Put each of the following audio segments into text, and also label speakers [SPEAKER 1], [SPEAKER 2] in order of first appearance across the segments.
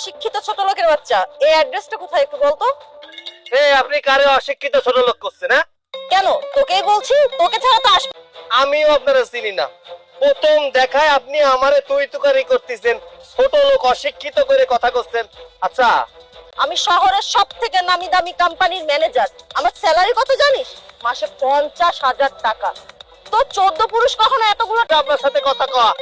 [SPEAKER 1] অশিক্ষিত ছোট লোকের বাচ্চা, এই অ্যাড্রেসটা কোথায় একটু বলতো।
[SPEAKER 2] আপনি কারে অশিক্ষিত ছোট লোক করছেন? হ্যাঁ,
[SPEAKER 1] কেন? তোকেই বলছি, তোকে ছাড়া তো আসবে।
[SPEAKER 2] আমিও আপনারা চিনি না। প্রথম দেখায় আপনি আমারে তুই তুকারি করতেছেন, ছোট লোক অশিক্ষিত করে কথা করছেন। আচ্ছা,
[SPEAKER 1] আমি শহরের সব থেকে নামি দামি কোম্পানির ম্যানেজার। আমার স্যালারি কত জানিস? মাসে 50,000 টাকা। তো 14 পুরুষ কখনো এতগুলো
[SPEAKER 2] আপনার সাথে কথা কয়া,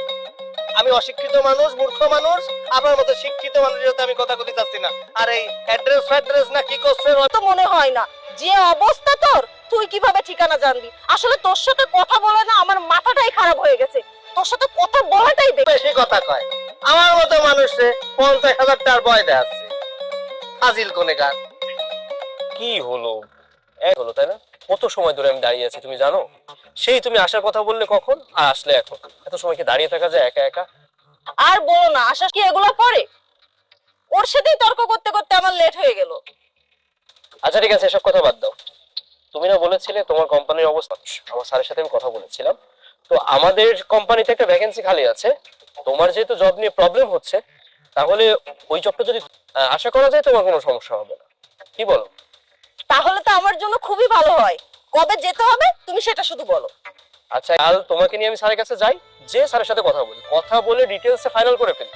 [SPEAKER 2] আমি অশিক্ষিত মানুষ, মূর্খ মানুষ, আপনার মতো শিক্ষিত মানুষের সাথে আমি কথা কইতে চাচ্ছি না। আর এই অ্যাড্রেস না কি করছেন?
[SPEAKER 1] তো মনে হয় না। যে অবস্থা তোর, তুই কিভাবে ঠিকানা জানবি? আসলে তোর সাথে কথা বলে না আমার মাথাটাই খারাপ হয়ে গেছে। তোর সাথে কথা বলাটাই
[SPEAKER 2] বেশি কথা কয়। আমার মতো মানুষে 50,000 টাকার ভয় দেখাচ্ছে। ফাজিল কোনেকার।
[SPEAKER 3] কি হলো? এক হলো, তাই না? কত সময় ধরে আমি দাঁড়িয়ে আছি তুমি জানো? সেই তুমি আসার কথা বললে কখন আর আসলে এখন। এত সময় কি দাঁড়িয়ে থাকা যায় একা একা?
[SPEAKER 1] আর বলো না, আশা কি এগুলো পরে? ওর সাথেই তর্ক করতে করতে আমার লেট হয়ে গেল।
[SPEAKER 3] আচ্ছা ঠিক আছে, এসব কথা বাদ দাও। তুমি না বলেছিলে তোমার কোম্পানির অবস্থা, আমার স্যারের সাথে আমি কথা বলেছিলাম, তো আমাদের কোম্পানিতে একটা ভ্যাকেন্সি খালি আছে। তোমার যেহেতু জব নিয়ে প্রবলেম হচ্ছে, তাহলে ওই জবটা যদি আশা করা যায় তোমার কোনো সমস্যা হবে না। কি বলো?
[SPEAKER 1] তাহলে তো আমার জন্য খুবই ভালো হয়। কবে যেতে হবে তুমি সেটা শুধু বলো।
[SPEAKER 3] আচ্ছা, কাল তোমাকে নিয়ে আমি স্যারের কাছে যাই, যে স্যারের সাথে কথা বলে ডিটেলসে ফাইনাল করে ফেলি।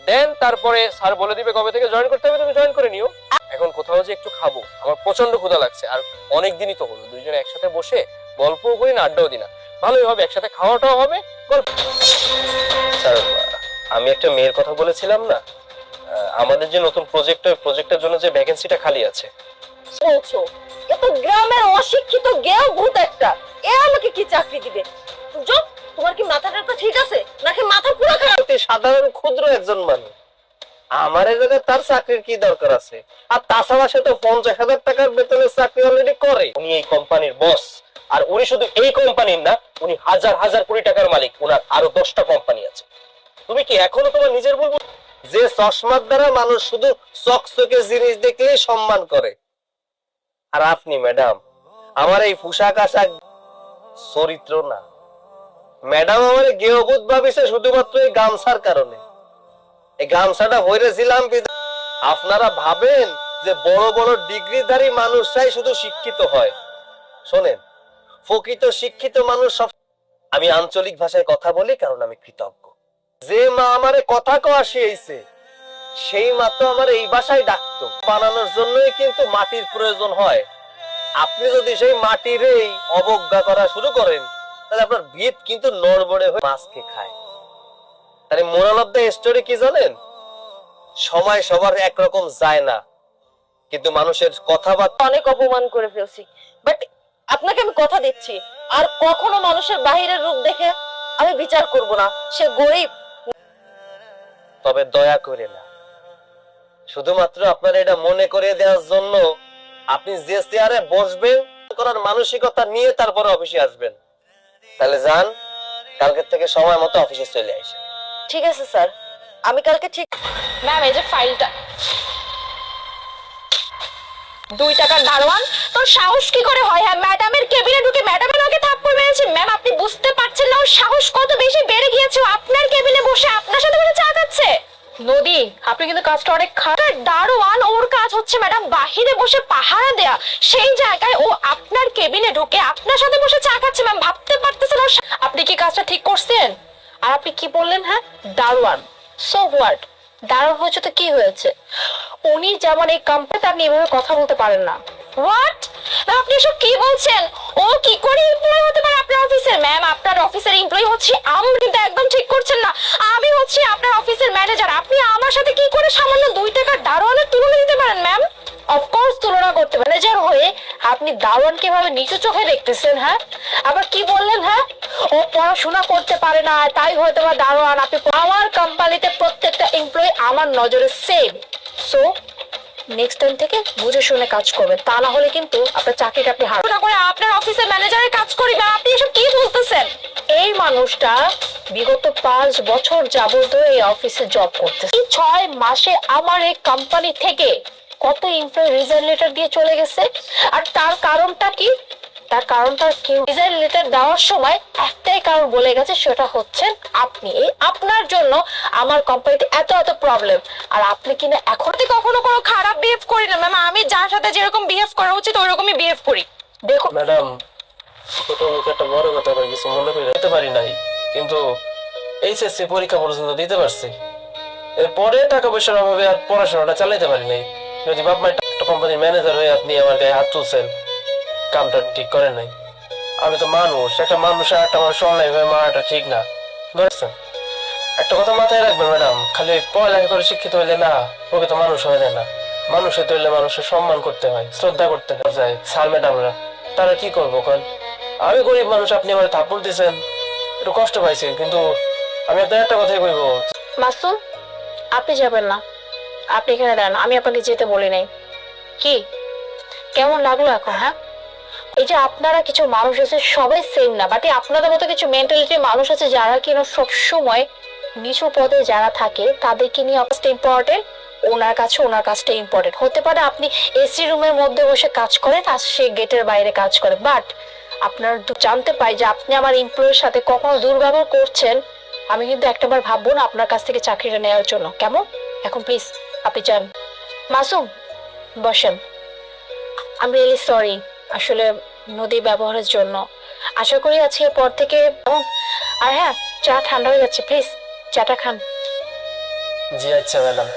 [SPEAKER 3] দেন তারপরে স্যার বলে দিবে কবে থেকে জয়েন করতে হবে, তুমি জয়েন করে নিও। এখন কোথাও যে একটু খাবো, আমার প্রচন্ড ক্ষুধা লাগছে, আর অনেক দিনই তো হলো দুইজনে একসাথে বসে গল্পও করি না, আড্ডাও দিই না। ভালোই হবে, একসাথে খাওয়াটাও হবে, গল্প। স্যার, আমি একটা মেয়ের কথা বলেছিলাম না, আমাদের যে নতুন প্রজেক্ট, ওই প্রজেক্টের জন্য যে ভ্যাকেন্সিটা খালি আছে।
[SPEAKER 1] বলছো এ তো গ্রামের অশিক্ষিত গেও ভূত একটা। এ আমাকে কি চাকরি দিবে? যোগ, তোমার কি মাথাটা তো ঠিক আছে নাকি মাথা পুরো খারাপ?
[SPEAKER 2] অতি সাধারণ ক্ষুদ্র একজন মানুষ, আমার এই জায়গায় তার চাকরির কি দরকার আছে? আর তাছাড়া সে তো 50,000 টাকার বেতনের চাকরি অলরেডি করে।
[SPEAKER 3] উনি এই কোম্পানির বস, আর উনি শুধু এই কোম্পানির না, উনি হাজার হাজার কোটি টাকার মালিক। ওনার আরো 10টা কোম্পানি আছে। তুমি কি এখনো তোমার নিজের বলবো?
[SPEAKER 2] যে চশমার দ্বারা মানুষ শুধু চকচকে জিনিস দেখলেই সম্মান করে। আর আপনি ম্যাডাম, আমার এই পোশাক আশাক চরিত্র না। ম্যাডাম আমার গেহবুত ভাবিছে শুধুমাত্র এই গামছার কারণে। এই গামছাটা হইরেছিলাম, আপনারা ভাবেন যে বড় বড় ডিগ্রিধারী মানুষরাই শুধু শিক্ষিত হয়। শোনেন, প্রকৃত শিক্ষিত মানুষ সব। আমি আঞ্চলিক ভাষায় কথা বলি কারণ আমি কৃতজ্ঞ। যে মা আমারে কথা কওয়া শিখাইছে, সেই মা তো আমার এই ভাষায় ডাকতো। বানানোর জন্যই কিন্তু মাটির প্রয়োজন হয়। আপনি যদি সেই মাটির এই অবজ্ঞা করা শুরু করেন, তাহলে আপনার ভিত কিন্তু নড়বড়ে হয়ে মাছকে খায়। তাহলে মোরাল অফ দ্য স্টোরি কি জানেন? সময় সবার একরকম যায় না, কিন্তু মানুষের কথাবার্তা।
[SPEAKER 1] অনেক অপমান করে ফেলছি, বাট আপনাকে আমি কথা দিচ্ছি আর কখনো মানুষের বাহিরের রূপ দেখে আমি বিচার করব না। সে গরিব।
[SPEAKER 2] তবে দয়া করে না, শুধুমাত্র আপনার এটা মনে করে দেওয়ার জন্য আপনি যে চেয়ারে বসবেন করার মানসিকতা নিয়ে তারপরে অফিসে আসবেন। তাহলে যান, কালকে থেকে সময় মতো অফিসে চলে আসেন।
[SPEAKER 1] ঠিক আছে স্যার, আমি কালকে ঠিক। ম্যাম, এই যে ফাইলটা। 2 টাকার দারোয়ান, তোর সাহস কি করে হয় হ্যাঁ ম্যাডামের কেবিনে ঢুকে ম্যাডামের আগে থাপ্পড় মেরেছে? ম্যাম, আপনি বুঝতে পারছেন না ওর সাহস কত বেশি বেড়ে গিয়েছে? আপনার কেবিনে বসে আপনার সাথে বসে চা খাচ্ছে। নদী, আপনি কিন্তু কাজটা অনেক খারাপ। দারোয়ান, ওর কাজ হচ্ছে ম্যাডাম বাহিরে বসে পাহারা দেয়া। সেই জায়গায় ও আপনার কেবিনে ঢুকে আপনার সাথে বসে চা খাচ্ছে। ম্যাম, ভাবতে পারতেছেন আপনি কি কাজটা ঠিক করছেন? আর আপনি কি বললেন? হ্যাঁ, দারোয়ান। So what? দারুণ হয়েছে তো কি হয়েছে? উনি যেমন এই কোম্পানিতে, আপনি এভাবে কথা বলতে পারেন না। হোয়াট? আপনি এসব কি বলছেন? ও কি করে এমপ্লয়ি হতে পারে আপনার অফিসে? ম্যাম, আপনার অফিসের এমপ্লয়ি হচ্ছে আমি, কিন্তু একদম ঠিক করছেন না। আমি হচ্ছে আপনার অফিসের ম্যানেজার। আপনি আমার সাথে কি করে সামান্য 2 টাকার দারোয়ানের তুলনা দিতে পারেন? ম্যাম, অফকোর্স তুলনা করতে পারেন। ম্যানেজার হয়ে আপনি দারোয়ানকে ভাবে নিচু চোখে দেখতেছেন? হ্যাঁ, আবার কি বললেন? হ্যাঁ, ও পড়াশোনা করতে পারে না তাই হয়তো বা দারোয়ান। আপনি, আমার কোম্পানিতে প্রত্যেকটা এমপ্লয়ি আমার নজরে সেম। সো নেক্সট টাইম থেকে বুঝে শুনে কাজ করবেন, তা না হলে কিন্তু আপনার চাকরিটা আপনি হারাবেন। না করে আপনার অফিসে ম্যানেজারের কাজ করি না। আপনি এসব কি বলতেছেন? এই মানুষটা বিগত 5 বছর যাবত এই অফিসে জব করতেছে। এই 6 মাসে আমার এই কোম্পানি থেকে কত এমপ্লয়ি রিজাইন লেটার দিয়ে চলে গেছে। আর তার কারণটা কি? তার কারণটা কি, রিজাইন লেটার দেওয়ার সময় একটাই কারণ বলে গেছে, সেটা হচ্ছে আপনি, আপনার জন্য আমার কোম্পানিতে এত এত প্রবলেম। আর আপনি কিনা এখন কখনো কোনো খারাপ বিহেভ করি না ম্যাম, আমি যার সাথে যেরকম বিহেভ করা উচিত ওইরকমই বিহেভ করি। দেখো
[SPEAKER 3] ম্যাডাম, ছোট মুখে একটা বড় কথা করে কিছু মনে করে দিতে পারি নাই, কিন্তু এইচএসসি পরীক্ষা পর্যন্ত দিতে পারছি। এরপরে টাকা পয়সার অভাবে আর পড়াশোনাটা চালাইতে পারি নাই। যদি বাপ মা একটা কোম্পানির ম্যানেজার হয়ে আপনি আমার গায়ে হাত তুলছেন, কামটা ঠিক করেন নাই। আমি তো মানুষ, একটা মানুষের একটা মানুষ অনলাইন ভাবে মারাটা ঠিক না, ধরেছেন? একটা কথা মাথায় রাখবেন ম্যাডাম, খালি পড়ালেখা করে শিক্ষিত হইলে না প্রকৃত মানুষ হয়ে যায় না। মানুষ হইতে হইলে মানুষের সম্মান করতে হয়, শ্রদ্ধা করতে হয়। স্যার ম্যাডামরা তারা কি করবো কন? আমি গরিব মানুষ, আপনি আমার থাপ্পড় দিয়েছেন, একটু কষ্ট পাইছি, কিন্তু আমি আপনার একটা কথাই কইবো।
[SPEAKER 1] মাসুম, আপনি যাবেন না, আপনি এখানে দাঁড়ান, আমি আপনাকে যেতে বলি নাই। কি কেমন লাগলো এখন? হ্যাঁ, এই যে আপনারা কিছু মানুষ আছে, সবাই সেম না, বাট আপনাদের মতো কিছু মেন্টালিটির মানুষ আছে যারা কিনা সবসময় নিচু পদে যারা থাকে তাদেরকে নিয়ে অবস্থা ইম্পর্টেন্ট, ওনার কাজটা ইম্পর্টেন্ট হতে পারে। আপনি এসি রুমের মধ্যে বসে কাজ করেন আর সে গেটের বাইরে কাজ করে, বাট আপনার জানতে পাই যে আপনি আমার এমপ্লয়ের সাথে কখনো দুর্ব্যবহার করছেন, আমি কিন্তু একটাবার ভাববো না আপনার কাছ থেকে চাকরিটা নেওয়ার জন্য। কেমন? এখন প্লিজ আপনি যান। মাসুম, বসেন। আই এম রিয়েলি সরি আসলে নদী ব্যবহারের জন্য। আশা করি আজকের পর থেকে। আর হ্যাঁ, চা ঠান্ডা হয়ে যাচ্ছে, প্লিজ চাটা খান।
[SPEAKER 3] জি আচ্ছা ম্যাডাম।